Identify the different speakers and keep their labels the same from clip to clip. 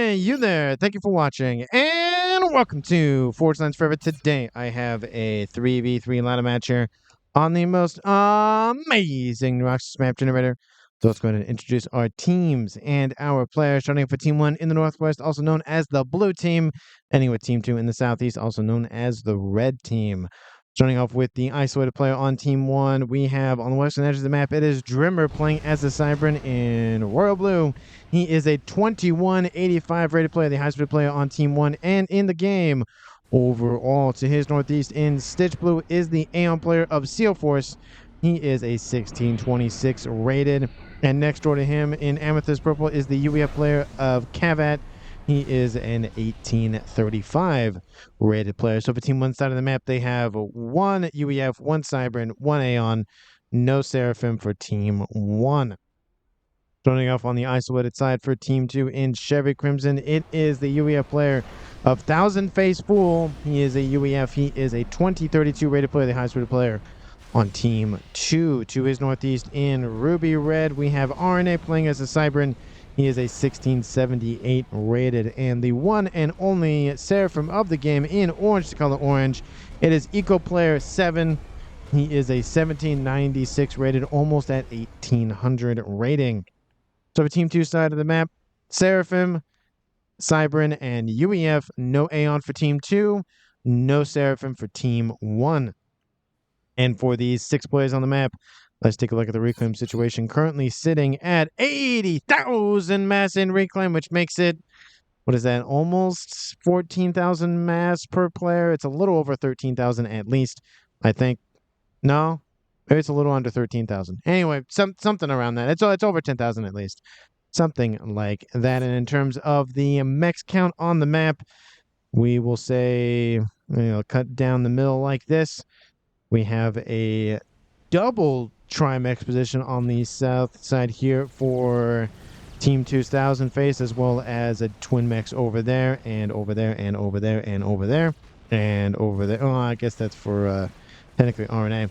Speaker 1: Hey, you there. Thank you for watching, and welcome to Forge Lines Forever. Today, I have a 3v3 ladder match here on the most amazing Roxas map generator. So let's go ahead and introduce our teams and our players, starting for Team 1 in the Northwest, also known as the Blue Team, ending with Team 2 in the Southeast, also known as the Red Team. Starting off with the isolated player on Team 1, we have on the western edge of the map, it is Drimmer playing as the Cybran in Royal Blue. He is a 2185 rated player, the highest rated player on Team 1 and in the game. Overall, to his northeast in Stitch Blue is the Aeon player of Seal Force. He is a 1626 rated. And next door to him in Amethyst Purple is the UEF player of Cavat. He is an 1835 rated player. So for Team 1 side of the map, they have one UEF, one Cybran, one Aeon, no Seraphim for Team 1. Starting off on the isolated side for Team 2 in Chevy Crimson, it is the UEF player of Thousand Face Fool. He is a UEF. He is a 2032 rated player, the highest rated player on Team 2. To his northeast in Ruby Red, we have RNA playing as a Cybran. He is a 1678 rated, and the one and only Seraphim of the game in orange, to color orange, it is Eco Player 7. He is a 1796 rated, almost at 1800 rating. So for Team 2 side of the map, Seraphim, Cybran, and UEF. No Aeon for Team 2, no Seraphim for Team 1. And for these 6 players on the map, let's take a look at the reclaim situation. Currently sitting at 80,000 mass in reclaim, which makes it, what is that, almost 14,000 mass per player? It's a little over 13,000 at least, I think. No? Maybe it's a little under 13,000. Anyway, something around that. It's over 10,000 at least. Something like that. And in terms of the mechs count on the map, we will say, cut down the middle like this. We have a double Trimex position on the south side here for Team 2's Thousand Face, as well as a twin mechs over there, and over there, and over there, and over there, and over there. Oh, I guess that's for technically RNA.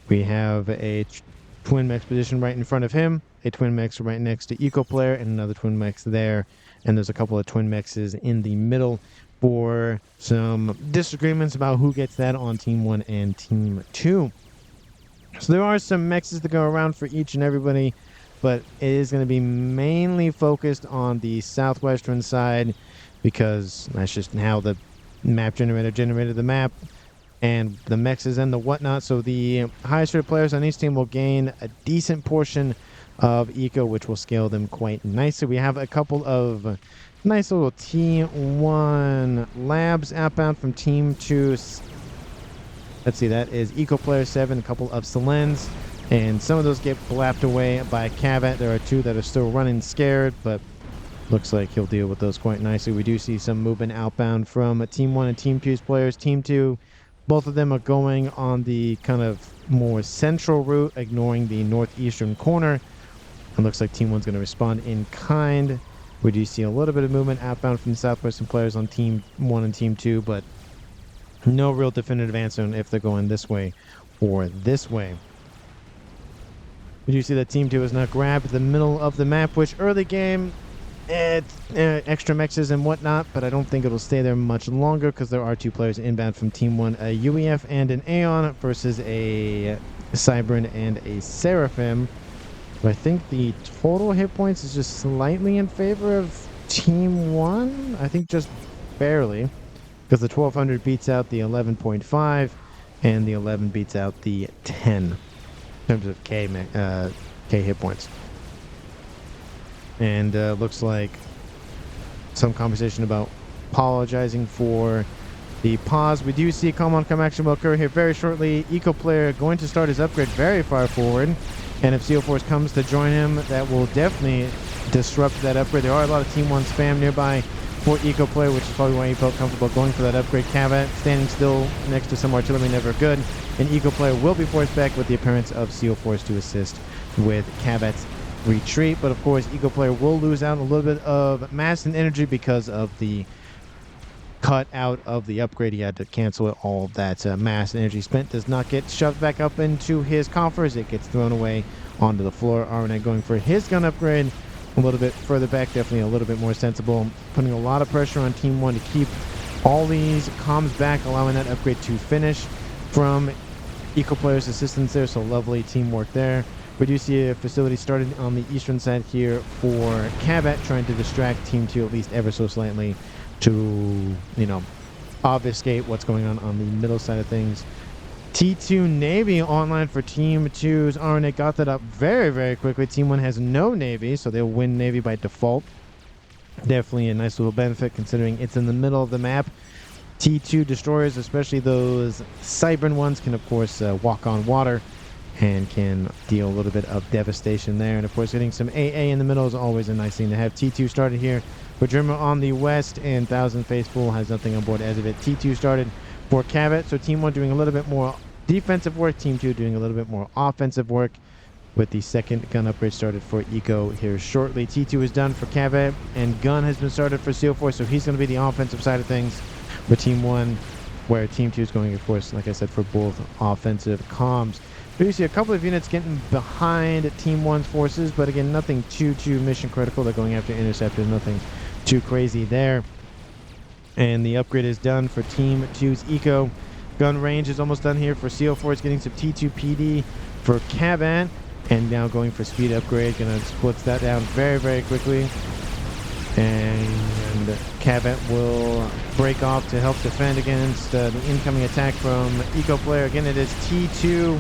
Speaker 1: We have a twin mechs position right in front of him, a twin mechs right next to Eco Player, and another twin mechs there. And there's a couple of twin mechs in the middle for some disagreements about who gets that on Team 1 and Team 2. So there are some mechs to go around for each and everybody, but it is going to be mainly focused on the southwestern side because that's just how the map generator generated the map and the mechs and the whatnot. So the highest rated players on each team will gain a decent portion of eco, which will scale them quite nicely. We have a couple of nice little T1 labs outbound from Team 2. Let's see, that is Eco Player 7, a couple of Selens, and some of those get blapped away by Cavat. There are 2 that are still running scared, but looks like he'll deal with those quite nicely. We do see some movement outbound from Team 1 and Team 2's players. Team 2, both of them are going on the kind of more central route, ignoring the northeastern corner. It looks like Team 1's going to respond in kind. We do see a little bit of movement outbound from the southwestern players on Team 1 and Team 2, but no real definitive answer on if they're going this way or this way. We do see that Team 2 has now grabbed the middle of the map, which early game, it's extra mexes and whatnot, but I don't think it'll stay there much longer because there are 2 players inbound from Team 1, a UEF and an Aeon versus a Cybran and a Seraphim. But I think the total hit points is just slightly in favor of Team 1. I think just barely, because the 1200 beats out the 11.5 and the 11 beats out the 10 in terms of K hit points. And looks like some conversation about apologizing for the pause. We do see a come action will occur here very shortly. Eco Player going to start his upgrade very far forward, and if Seal Force comes to join him, that will definitely disrupt that upgrade. There are a lot of Team 1 spam nearby for Eco Player, which is probably why he felt comfortable going for that upgrade. Cavat standing still next to some artillery, never good. And Eco Player will be forced back with the appearance of Seal Force to assist with Cavat's retreat. But of course, Eco Player will lose out a little bit of mass and energy because of the cut out of the upgrade. He had to cancel it. All of that mass and energy spent does not get shoved back up into his coffers. It gets thrown away onto the floor. RNA going for his gun upgrade. a little bit further back, definitely a little bit more sensible. Putting a lot of pressure on Team 1 to keep all these comms back, allowing that upgrade to finish from Eco Player's assistance there, so lovely teamwork there. We do see a facility started on the eastern side here for Cabot, trying to distract Team 2 at least ever so slightly to, you know, obfuscate what's going on the middle side of things. T2 Navy online for Team 2's RNA got that up very, very quickly. Team 1 has no Navy, so they'll win Navy by default. Definitely a nice little benefit considering it's in the middle of the map. T2 destroyers, especially those Cybern ones, can of course walk on water and can deal a little bit of devastation there. And of course getting some AA in the middle is always a nice thing to have. T2 started here for Drimmer on the west, and 1000 Faithful has nothing on board as of it. T2 started for Cabot, so Team 1 doing a little bit more defensive work, Team 2 doing a little bit more offensive work, with the second gun upgrade started for Eco here shortly. T2 is done for Cabot, and gun has been started for CO4, so he's going to be the offensive side of things for Team 1, where Team 2 is going, of course, like I said, for both offensive comms. But you see a couple of units getting behind Team 1's forces, but again, nothing too mission critical. They're going after interceptors, nothing too crazy there. And the upgrade is done for Team 2's Eco. Gun range is almost done here for CO4. It's getting some T2 PD for Cabot, and now going for speed upgrade. Gonna split that down very, very quickly. And Cabot will break off to help defend against the incoming attack from Eco Player. Again, it is T2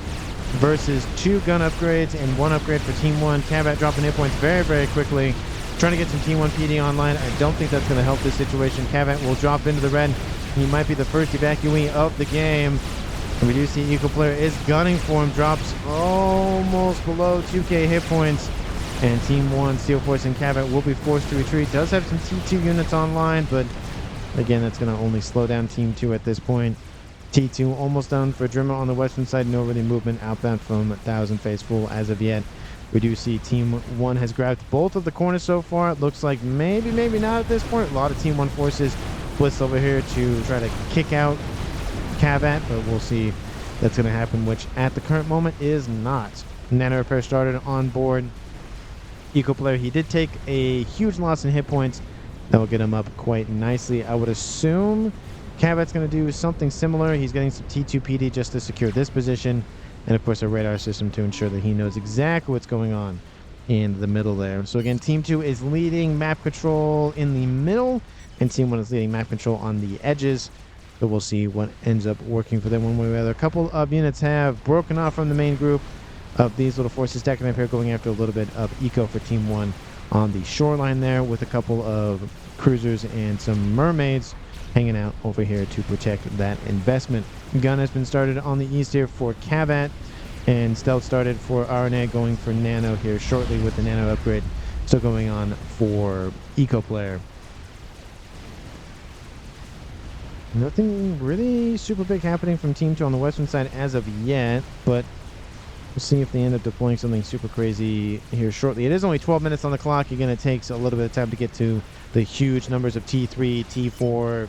Speaker 1: versus 2 gun upgrades and 1 upgrade for Team 1. Cabot dropping hit points very, very quickly. Trying to get some Team 1 PD online. I don't think that's going to help this situation. Cabot will drop into the red. He might be the first evacuee of the game. And we do see Eco Player is gunning for him. Drops almost below 2k hit points. And Team 1, Steel Force and Cabot will be forced to retreat. Does have some T2 units online, but again, that's going to only slow down Team 2 at this point. T2 almost done for Drimmer on the western side. No really movement outbound from 1000 Faithful as of yet. We do see Team 1 has grabbed both of the corners so far. It looks like maybe not at this point. A lot of Team 1 forces blitz over here to try to kick out Cabot, but we'll see that's going to happen, which at the current moment is not. Nano repair started on board Eco Player. He did take a huge loss in hit points. That will get him up quite nicely. I would assume Cabot's going to do something similar. He's getting some T2 PD just to secure this position. And of course a radar system to ensure that he knows exactly what's going on in the middle there. So again, Team 2 is leading map control in the middle, and Team 1 is leading map control on the edges. So we'll see what ends up working for them one way or the other. A couple of units have broken off from the main group of these little forces, stacking up here, going after a little bit of eco for Team 1 on the shoreline there, with a couple of cruisers and some mermaids hanging out over here to protect that investment. Gun has been started on the east here for Cabot, and stealth started for RNA, going for Nano here shortly with the Nano upgrade. So going on for Eco Player. Nothing really super big happening from Team 2 on the western side as of yet, but we'll see if they end up deploying something super crazy here shortly. It is only 12 minutes on the clock. Again, it takes a little bit of time to get to the huge numbers of T3, T4,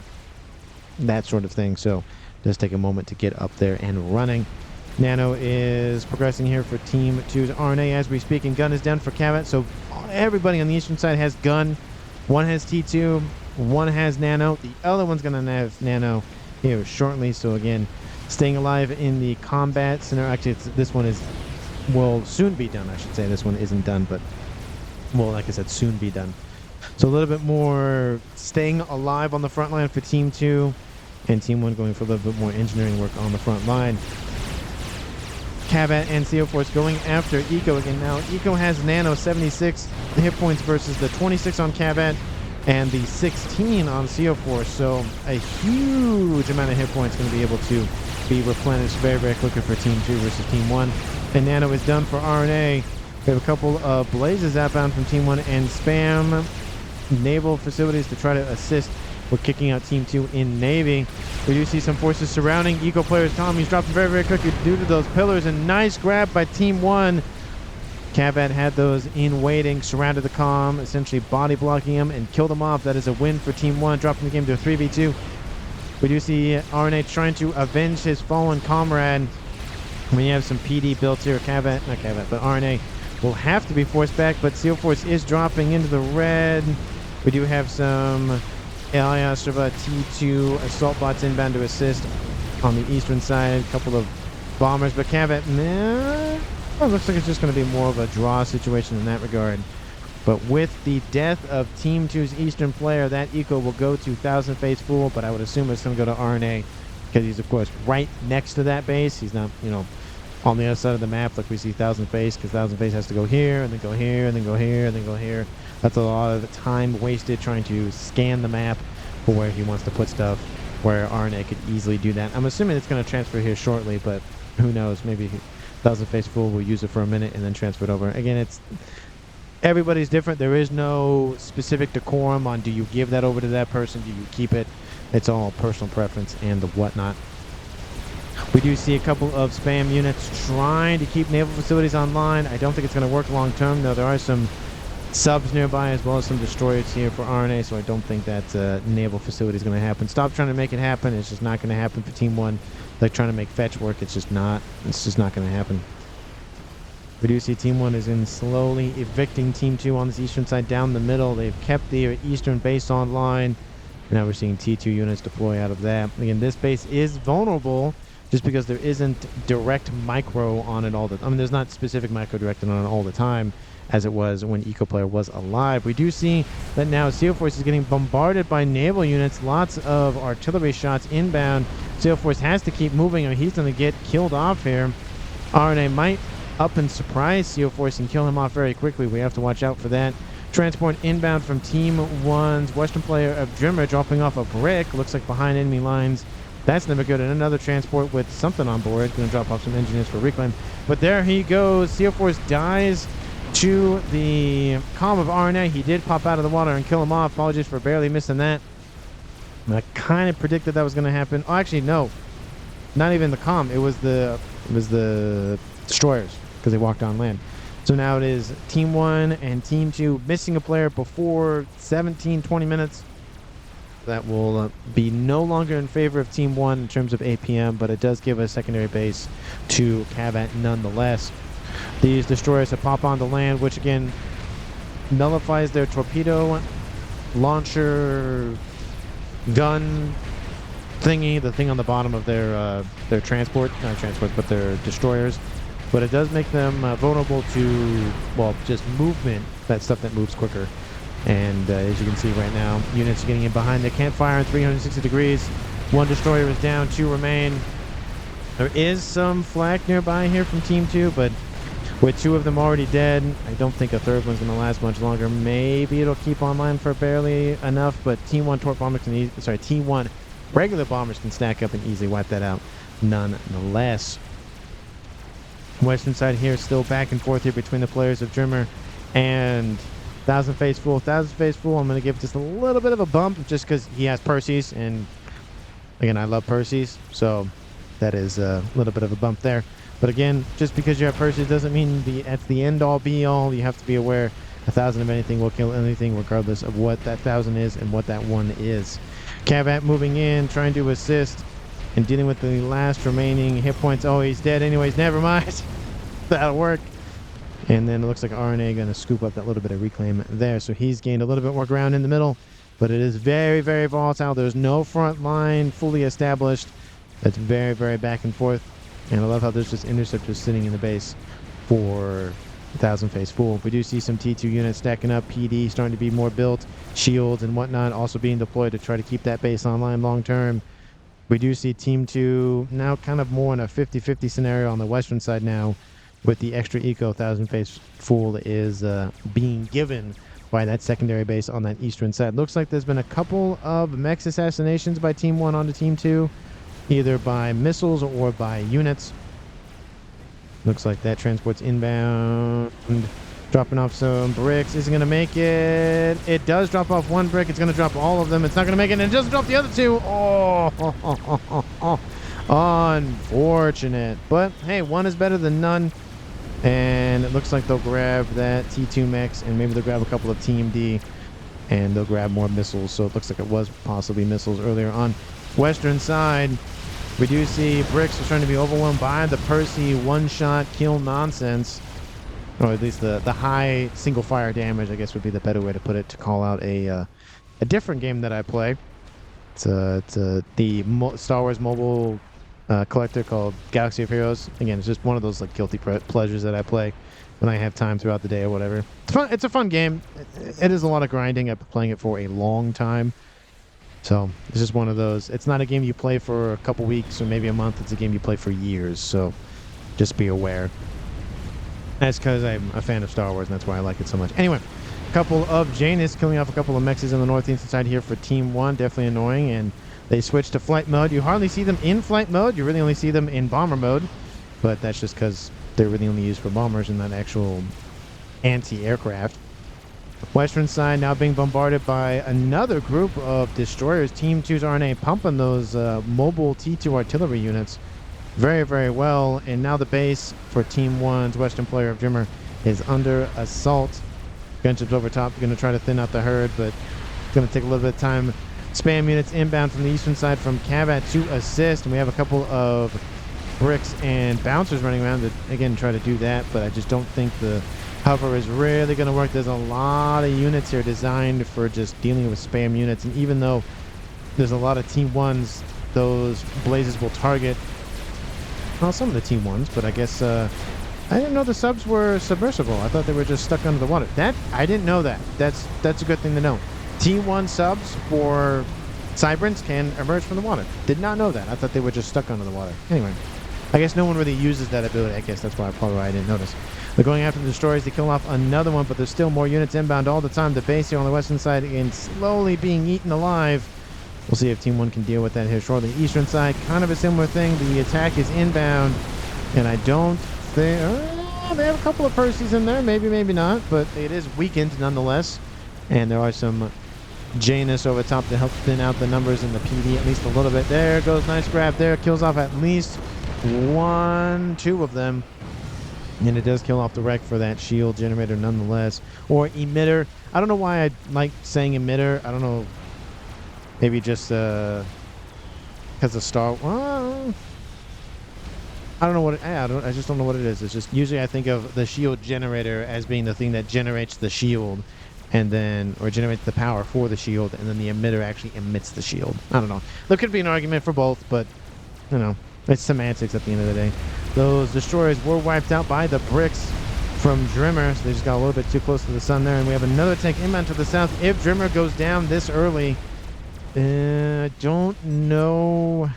Speaker 1: that sort of thing. So it does take a moment to get up there and running. Nano is progressing here for Team 2's RNA as we speak, and gun is down for Cabot. So everybody on the eastern side has gun. One has T2, one has Nano. The other one's going to have Nano here shortly. So again, staying alive in the combat center. Actually, this one will soon be done, I should say. This one isn't done, but, well, like I said, soon be done. So a little bit more staying alive on the front line for Team 2, and Team 1 going for a little bit more engineering work on the front line. Cabot and CO Force going after Eco again. Now, Eco has Nano 76 hit points versus the 26 on Cabot and the 16 on CO Force. So a huge amount of hit points going to be able to be replenished very, very quickly for Team 2 versus Team 1. And Nano is done for RNA. We have a couple of blazes outbound from Team 1 and spam naval facilities to try to assist with kicking out Team 2 in Navy. We do see some forces surrounding Eco Player's comm. He's dropping very, very quickly due to those pillars, and nice grab by Team 1. Cabot had those in waiting, surrounded the comm, essentially body blocking him and killed him off. That is a win for Team 1, dropping the game to a 3v2. We do see RNA trying to avenge his fallen comrade. We have some PD built here. RNA will have to be forced back, but Seal Force is dropping into the red. We do have some Alyastrava T2 assault bots inbound to assist on the eastern side. A couple of bombers, but Cavat, it looks like it's just going to be more of a draw situation in that regard. But with the death of Team 2's eastern player, that eco will go to Thousand Face Fool, but I would assume it's going to go to RNA because he's, of course, right next to that base. He's not, on the other side of the map like we see Thousand Face, because Thousand Face has to go here, and then go here, and then go here, and then go here. That's a lot of the time wasted trying to scan the map for where he wants to put stuff, where RNA could easily do that. I'm assuming it's going to transfer here shortly, but who knows? Maybe Thousand Face Fool will use it for a minute and then transfer it over. Again, everybody's different. There is no specific decorum on do you give that over to that person, do you keep it. It's all personal preference and the whatnot. We do see a couple of spam units trying to keep naval facilities online. I don't think it's going to work long term, though. There are some subs nearby as well as some destroyers here for RNA, so I don't think that naval facility is going to happen. Stop trying to make it happen. It's just not going to happen for Team 1. Like trying to make fetch work, it's just not going to happen. We do see Team 1 is in slowly evicting Team 2 on this eastern side down the middle. They've kept the eastern base online. Now we're seeing T2 units deploy out of that. Again, this base is vulnerable just because there isn't direct micro on it all the time. I mean, there's not specific micro directed on it all the time as it was when EcoPlayer was alive. We do see that now Seal Force is getting bombarded by naval units. Lots of artillery shots inbound. Seal Force has to keep moving or he's going to get killed off here. RNA might up and surprise Seal Force and kill him off very quickly. We have to watch out for that. Transport inbound from Team 1's Western player of Drimmer, dropping off a brick. Looks like behind enemy lines. That's never good. And another transport with something on board. Going to drop off some engineers for reclaim. But there he goes. Seal Force dies to the comm of RNA. He did pop out of the water and kill him off. Apologies for barely missing that. I kind of predicted that was going to happen. Oh, actually, no. Not even the comm. It was the destroyers because they walked on land. So now it is Team 1 and Team 2 missing a player before 17-20 minutes. That will be no longer in favor of Team 1 in terms of APM, but it does give a secondary base to Cavat nonetheless. These destroyers have popped onto land, which again nullifies their torpedo launcher gun thingy, the thing on the bottom of their transport, not transport, but their destroyers. But it does make them vulnerable to, well, just movement, that stuff that moves quicker. And as you can see right now, units are getting in behind. They can't fire in 360 degrees. One destroyer is down, 2 remain. There is some flak nearby here from Team 2, but with 2 of them already dead, I don't think a third one's going to last much longer. Maybe it'll keep online for barely enough, but Team 1 torp bombers can Team 1 regular bombers can stack up and easily wipe that out nonetheless. Western side here still back and forth here between the players of Drimmer and Thousand Face Fool. Thousand Face Fool, I'm going to give just a little bit of a bump just because he has Percy's, and again, I love Percy's, so that is a little bit of a bump there. But again, just because you have Percy's doesn't mean that's the end-all be-all. You have to be aware 1,000 of anything will kill anything regardless of what that 1,000 is and what that 1 is. Cavat moving in, trying to assist and dealing with the last remaining hit points. Oh, he's dead anyways. Never mind. That'll work. And then it looks like RNA going to scoop up that little bit of reclaim there. So he's gained a little bit more ground in the middle. But it is very, very volatile. There's no front line fully established. It's very, very back and forth. And I love how there's just interceptors sitting in the base for Thousand Face Fool. We do see some T2 units stacking up. PD starting to be more built. Shields and whatnot also being deployed to try to keep that base online long term. We do see Team 2 now kind of more in a 50-50 scenario on the western side now, with the extra eco Thousand Face Fool is being given by that secondary base on that eastern side. Looks like there's been a couple of mech assassinations by Team 1 onto Team 2, either by missiles or by units. Looks like that transport's inbound, dropping off some bricks. Isn't going to make it. It does drop off 1 brick. It's going to drop all of them. It's not going to make it, and it doesn't drop the other 2. Oh, unfortunate. But hey, 1 is better than none. And it looks like they'll grab that T2 mechs, and maybe they'll grab a couple of Team D, and they'll grab more missiles. So it looks like it was possibly missiles earlier on. Western side, we do see bricks are trying to be overwhelmed by the Percy one-shot kill nonsense. or at least the high single fire damage, I guess would be the better way to put it, to call out a different game that I play. It's the Star Wars mobile collector called Galaxy of Heroes. Again, it's just one of those like guilty pleasures that I play when I have time throughout the day or whatever. It's fun. It's a fun game. It is a lot of grinding. I've been playing it for a long time. So it's just one of those. It's not a game you play for a couple weeks or maybe a month. It's a game you play for years. So just be aware. That's because I'm a fan of Star Wars, and that's why I like it so much. Anyway, a couple of Janus killing off a couple of mexes in the northeast side here for Team 1. Definitely annoying, and they switch to flight mode. You hardly see them in flight mode. You really only see them in bomber mode, but that's just because they're really only used for bombers and not actual anti-aircraft. Western side now being bombarded by another group of destroyers. Team 2's RNA pumping those mobile T2 artillery units very, very well. And now the base for Team 1's Western player of Drimmer is under assault. Gunship's over top, going to try to thin out the herd, but it's going to take a little bit of time. Spam units inbound from the eastern side from Cavat to assist. And we have a couple of bricks and bouncers running around to, again, try to do that. But I just don't think the hover is really going to work. There's a lot of units here designed for just dealing with spam units. And even though there's a lot of Team 1s, those blazes will target, well, some of the Team 1s, but I guess I didn't know the subs were submersible. I thought they were just stuck under the water. I didn't know that. That's a good thing to know. Team 1 subs for Cybrins can emerge from the water. Did not know that. I thought they were just stuck under the water. Anyway, I guess no one really uses that ability. I guess that's probably why I didn't notice. They're going after the destroyers to kill off another one, but there's still more units inbound all the time. The base here on the western side again slowly being eaten alive. We'll see if Team 1 can deal with that here shortly. Eastern side, kind of a similar thing. The attack is inbound, and I don't think... they have a couple of Percys in there. Maybe, maybe not, but it is weakened nonetheless. And there are some Janus over top to help thin out the numbers in the PD at least a little bit. There goes, nice grab there. Kills off at least 1, 2 of them. And it does kill off the wreck for that shield generator nonetheless. Or emitter. I don't know why I like saying emitter. I don't know. Maybe just because of Star... Well, I don't know what I just don't know what it is. It's just usually I think of the shield generator as being the thing that generates the shield, and then, or generates the power for the shield, and then the emitter actually emits the shield. I don't know. There could be an argument for both, but you know, it's semantics at the end of the day. Those destroyers were wiped out by the bricks from Drimmer, so they just got a little bit too close to the sun there, and we have another tank inbound to the south. If Drimmer goes down this early, I don't know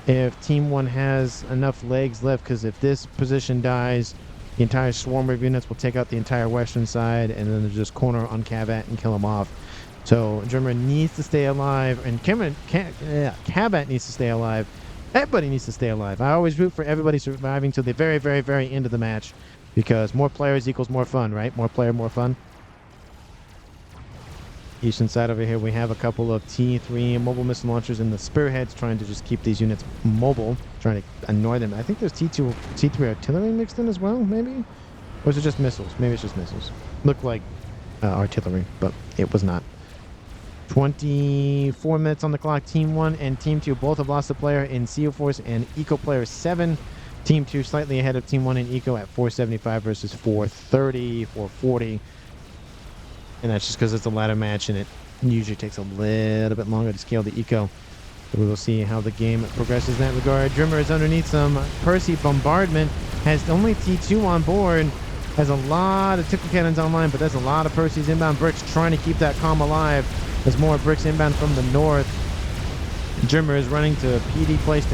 Speaker 1: if Team 1 has enough legs left, because if this position dies, the entire swarm of units will take out the entire western side, and then they'll just corner on Cavat and kill him off. So Drimmer needs to stay alive, and Cavat needs to stay alive. Everybody needs to stay alive. I always root for everybody surviving to the very, very, very end of the match, because more players equals more fun, right? More player, more fun. Eastern side over here, we have a couple of T3 mobile missile launchers in the spearheads, trying to just keep these units mobile, trying to annoy them. I think there's T3 artillery mixed in as well, maybe? Or is it just missiles? Maybe it's just missiles. Looked like artillery, but it was not. 24 minutes on the clock. Team 1 and Team 2 both have lost a player in CO Force and Eco Player 7. Team 2 slightly ahead of Team 1 in Eco at 475 versus 430, 440. And that's just because it's a ladder match, and it usually takes a little bit longer to scale the eco. So we will see how the game progresses in that regard. Drimmer is underneath some Percy bombardment, has only T2 on board, has a lot of tickle cannons online, but there's a lot of Percy's inbound bricks trying to keep that comm alive. There's more bricks inbound from the north. Drimmer is running to PD place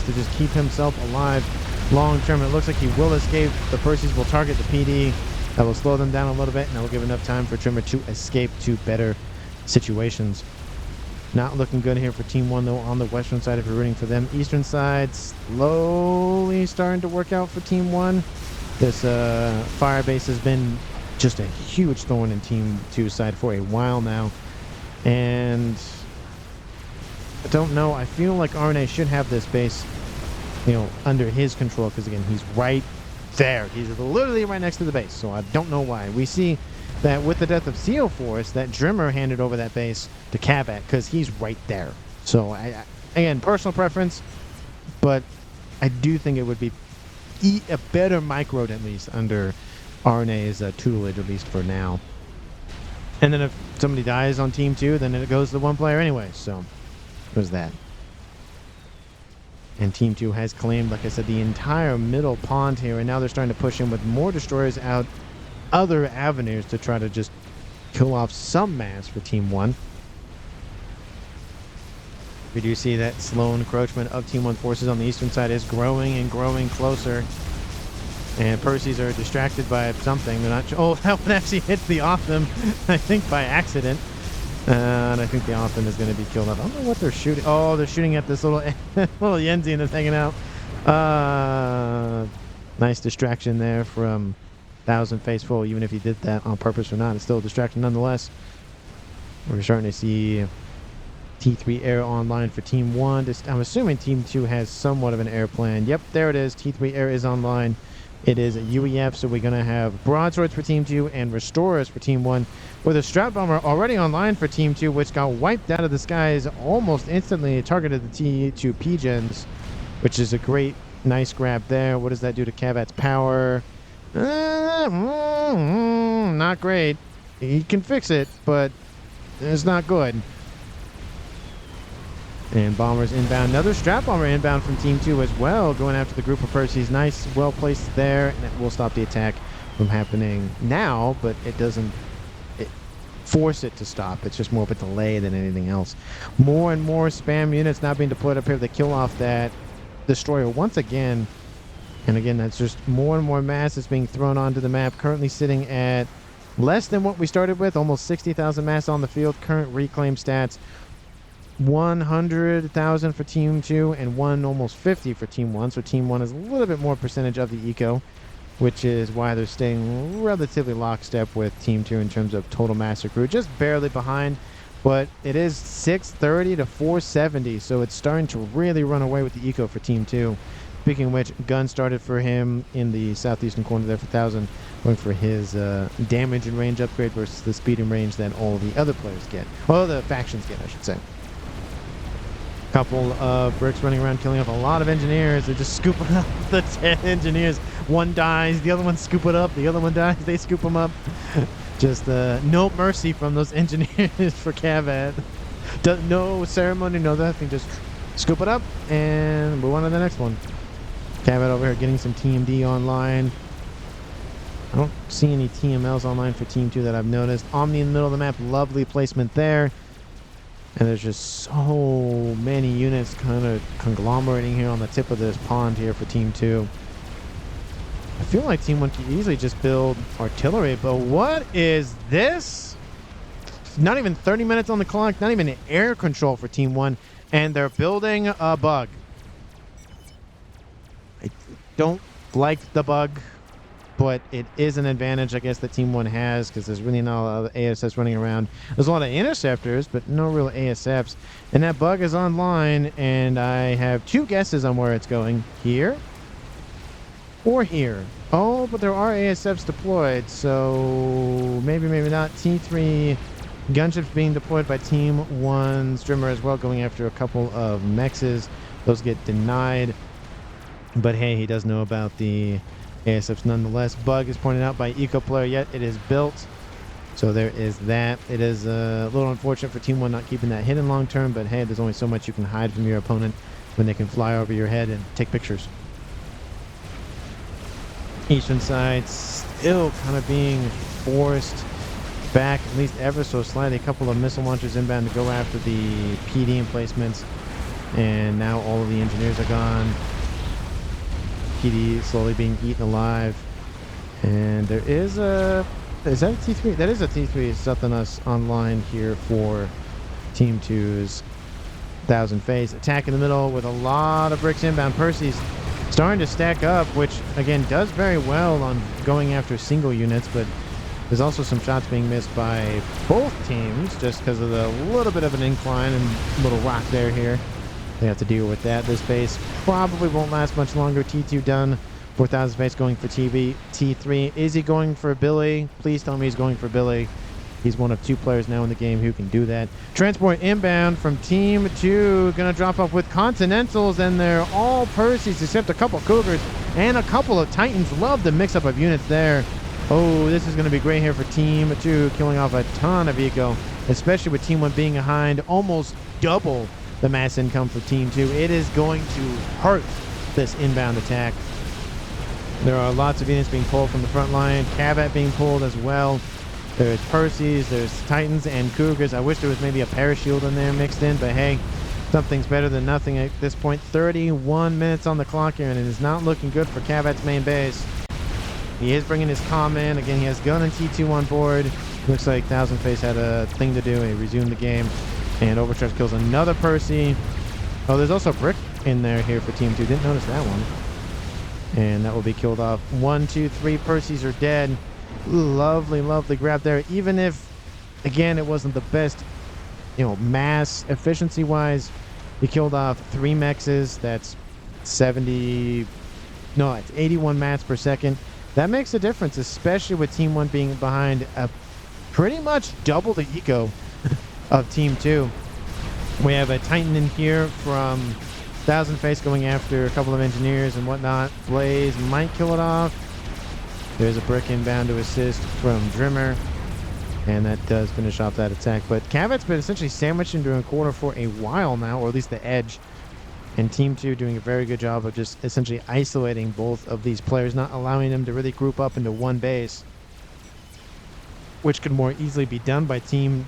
Speaker 1: to just keep himself alive long term. It looks like he will escape. The Percys will target the PD. That will slow them down a little bit, and that will give enough time for Drimmer to escape to better situations. Not looking good here for Team 1, though, on the western side if you're rooting for them. Eastern side slowly starting to work out for Team 1. This fire base has been just a huge thorn in Team 2's side for a while now. And I don't know. I feel like RNA should have this base, you know, under his control, because, again, he's right there. He's literally right next to the base, so I don't know why. We see that with the death of CO Force, that Drimmer handed over that base to Cavat because he's right there. So, again, personal preference, but I do think it would be a better microed, at least, under RNA's tutelage, at least for now. And then if somebody dies on Team 2, then it goes to one player anyway. So, there's that. And Team 2 has claimed, like I said, the entire middle pond here. And now they're starting to push in with more destroyers out other avenues to try to just kill off some mass for Team 1. We do see that slow encroachment of Team 1 forces on the eastern side is growing and growing closer. And Percy's are distracted by something. They're not. Oh, that one actually hit the Otham, I think, by accident. And I think the Otham is going to be killed off. I don't know what they're shooting. Oh, they're shooting at this little little Yenzian that's hanging out. Nice distraction there from 1000 Faithful. Even if he did that on purpose or not, it's still a distraction nonetheless. We're starting to see T3 air online for Team 1. I'm assuming Team 2 has somewhat of an air plan. Yep, there it is. T3 air is online. It is a UEF, so we're going to have broadswords for Team 2 and restorers for Team 1. With a strat bomber already online for Team 2, which got wiped out of the skies almost instantly. It targeted the T2 P-Gens, which is a great, nice grab there. What does that do to Kavat's power? Not great. He can fix it, but it's not good. And bombers inbound. Another strat bomber inbound from Team 2 as well, going after the group of Percy's. Nice, well placed there, and it will stop the attack from happening now, but it doesn't force it to stop. It's just more of a delay than anything else. More and more spam units now being deployed up here to kill off that destroyer once again. And again, that's just more and more mass that's being thrown onto the map. Currently sitting at less than what we started with, almost 60,000 mass on the field. Current reclaim stats, 100,000 for Team 2 and almost 50 for Team 1. So Team 1 is a little bit more percentage of the eco, which is why they're staying relatively lockstep with Team 2 in terms of total master crew. Just barely behind, but it is 630 to 470, so it's starting to really run away with the eco for Team 2. Speaking of which, gun started for him in the southeastern corner there for 1000, going for his damage and range upgrade versus the speed and range that all the other players get. Well, the factions get, I should say. Couple of bricks running around killing off a lot of engineers. They're just scooping up the 10 engineers. One dies, the other one scoop it up, the other one dies, they scoop them up. Just no mercy from those engineers for Kavat. No ceremony, no nothing, just scoop it up and move on to the next one. Kavat over here getting some TMD online. I don't see any TMLs online for Team 2 that I've noticed. Omni in the middle of the map, lovely placement there. And there's just so many units kind of conglomerating here on the tip of this pond here for Team 2. I feel like Team 1 could easily just build artillery, but what is this? Not even 30 minutes on the clock, not even air control for Team 1, and they're building a bug. I don't like the bug, but it is an advantage, I guess, that Team 1 has, because there's really not a lot of ASFs running around. There's a lot of interceptors, but no real ASFs. And that bug is online, and I have two guesses on where it's going. Here or here. Oh, but there are ASFs deployed, so maybe, maybe not. T3 gunships being deployed by Team 1 Strimmer as well, going after a couple of mexes. Those get denied. But hey, he does know about the ASFs nonetheless. Bug is pointed out by Eco Player, yet it is built. So there is that. It is a little unfortunate for Team 1 not keeping that hidden long term, but hey, there's only so much you can hide from your opponent when they can fly over your head and take pictures. Eastern side still kind of being forced back, at least ever so slightly. A couple of missile launchers inbound to go after the PD emplacements, and now all of the engineers are gone. PD slowly being eaten alive, and there is a T3? That is a T3 something us online here for Team 2's 1000 phase. Attack in the middle with a lot of bricks inbound. Percy's starting to stack up, which again does very well on going after single units, but there's also some shots being missed by both teams just because of the little bit of an incline and little rock there here. They have to deal with that. This base probably won't last much longer. T2 done. 4000 base going for T3. Is he going for Billy? Please tell me he's going for Billy. He's one of two players now in the game who can do that. Transport inbound from Team 2. Going to drop off with Continentals, and they're all Percy's except a couple Cougars and a couple of Titans. Love the mix-up of units there. Oh, this is going to be great here for Team 2, killing off a ton of eco, especially with Team 1 being behind almost double the mass income for Team 2. It is going to hurt this inbound attack. There are lots of units being pulled from the front line, Cavat being pulled as well. There's Percys, there's Titans and Cougars. I wish there was maybe a Parashield in there mixed in, but hey, something's better than nothing at this point. 31 minutes on the clock here, and it is not looking good for Cavat's main base. He is bringing his comm in. Again, he has Gun and T2 on board. Looks like Thousand Face had a thing to do. He resumed the game. And Overcharge kills another Percy. Oh, there's also a Brick in there here for Team 2. Didn't notice that one. And that will be killed off. 1, 2, 3 Percys are dead. Lovely, lovely grab there. Even if, again, it wasn't the best, mass efficiency-wise. He killed off 3 mexes. That's 70... No, it's 81 mats per second. That makes a difference, especially with Team 1 being behind pretty much double the eco of Team 2. We have a Titan in here from Thousand Face going after a couple of engineers and whatnot. Blaze might kill it off. There's a Brick inbound to assist from Drimmer, and that does finish off that attack. But Cavat's been essentially sandwiched into a corner for a while now, or at least the edge. And Team 2 doing a very good job of just essentially isolating both of these players, not allowing them to really group up into one base, which could more easily be done by Team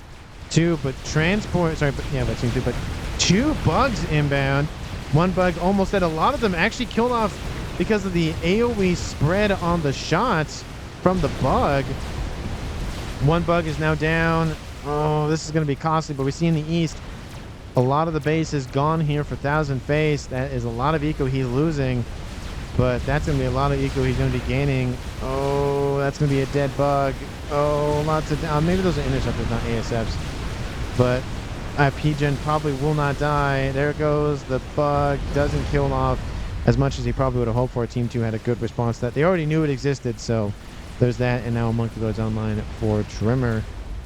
Speaker 1: 2. But by Team 2, but 2 bugs inbound. 1 bug almost dead. A lot of them actually killed off because of the AoE spread on the shots from the bug. 1 bug is now down. Oh, this is going to be costly, but we see in the east, a lot of the base is gone here for Thousand Face. That is a lot of eco he's losing, but that's going to be a lot of eco he's going to be gaining. Oh, that's going to be a dead bug. Oh, lots of... maybe those are interceptors, not ASFs. But P-Gen probably will not die. There it goes. The bug doesn't kill off as much as he probably would have hoped for. Team 2 had a good response to that. They already knew it existed, so there's that. And now a Monkey Lord's online for Trimmer.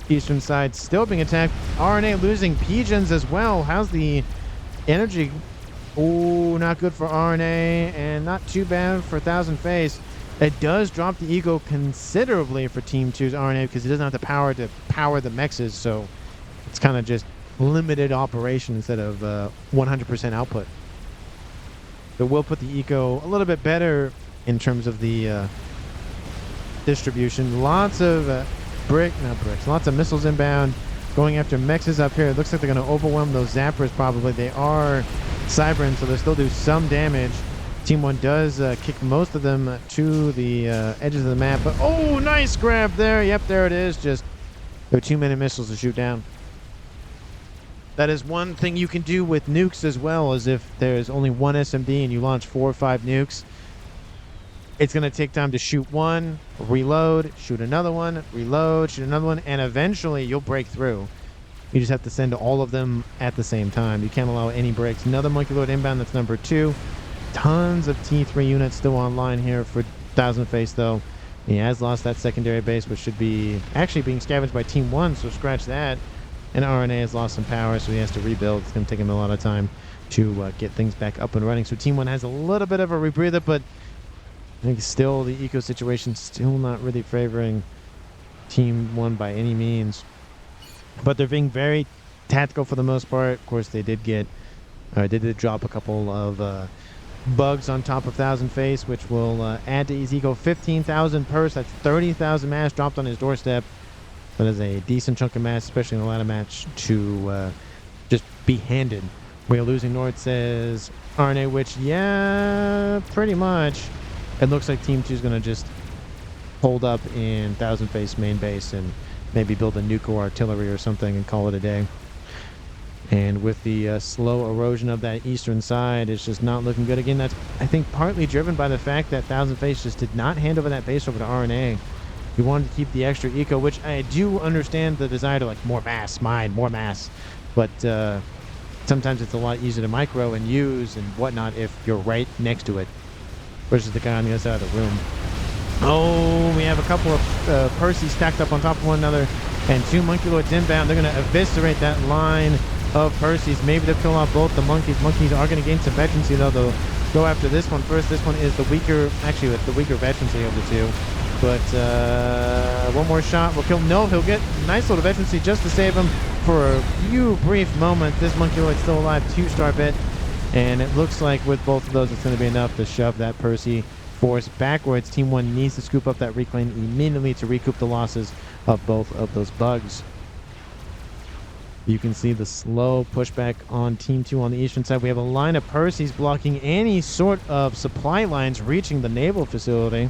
Speaker 1: Eastern side still being attacked. RNA losing P-Gens as well. How's the energy? Oh, not good for RNA, and not too bad for Thousand Face. It does drop the ego considerably for Team 2's RNA because it doesn't have the power to power the mexes, so it's kind of just limited operation instead of 100% output. But we'll put the eco a little bit better in terms of the distribution. Lots of lots of missiles inbound going after mexes up here. It looks like they're going to overwhelm those zappers probably. They are cybering, so they'll still do some damage. Team 1 does kick most of them to the edges of the map. But oh, nice grab there. Yep, there it is. Just there are too many missiles to shoot down. That is one thing you can do with nukes as well, as if there's only one SMD and you launch 4 or 5 nukes. It's going to take time to shoot one, reload, shoot another one, reload, shoot another one, and eventually you'll break through. You just have to send all of them at the same time. You can't allow any breaks. Another Monkey Lord inbound, that's number 2. Tons of T3 units still online here for Thousand Face, though. He has lost that secondary base, which should be actually being scavenged by Team 1, so scratch that. And RNA has lost some power, so he has to rebuild. It's going to take him a lot of time to get things back up and running. So Team 1 has a little bit of a rebreather, but I think still the eco situation still not really favoring Team 1 by any means. But they're being very tactical for the most part. Of course, they did drop a couple of bugs on top of Thousand Face, which will add to his eco. 15,000 purse. That's 30,000 mass dropped on his doorstep. That is a decent chunk of mass, especially in the ladder match, to just be handed. We're losing North, says RNA, which, yeah, pretty much. It looks like Team 2 is going to just hold up in Thousand Face main base and maybe build a nuke or artillery or something and call it a day. And with the slow erosion of that eastern side, it's just not looking good. Again, that's, I think, partly driven by the fact that Thousand Face just did not hand over that base over to RNA. He wanted to keep the extra eco, which I do understand the desire to, like, more mass, mine, more mass. But sometimes it's a lot easier to micro and use and whatnot if you're right next to it versus the guy on the other side of the room. Oh, we have a couple of Percys stacked up on top of one another and 2 Monkey Lords inbound. They're going to eviscerate that line of Percys. Maybe they'll kill off both the monkeys. Monkeys are going to gain some veterancy, though. They'll go after this one first. This one is the weaker, actually, the weaker veterancy of the two. But one more shot will kill. No, he'll get a nice little veterancy just to save him for a few brief moments. This Monkeyloid's still alive, 2-star bit. And it looks like with both of those, it's going to be enough to shove that Percy force backwards. Team 1 needs to scoop up that reclaim immediately to recoup the losses of both of those bugs. You can see the slow pushback on Team 2 on the eastern side. We have a line of Percys blocking any sort of supply lines reaching the naval facility.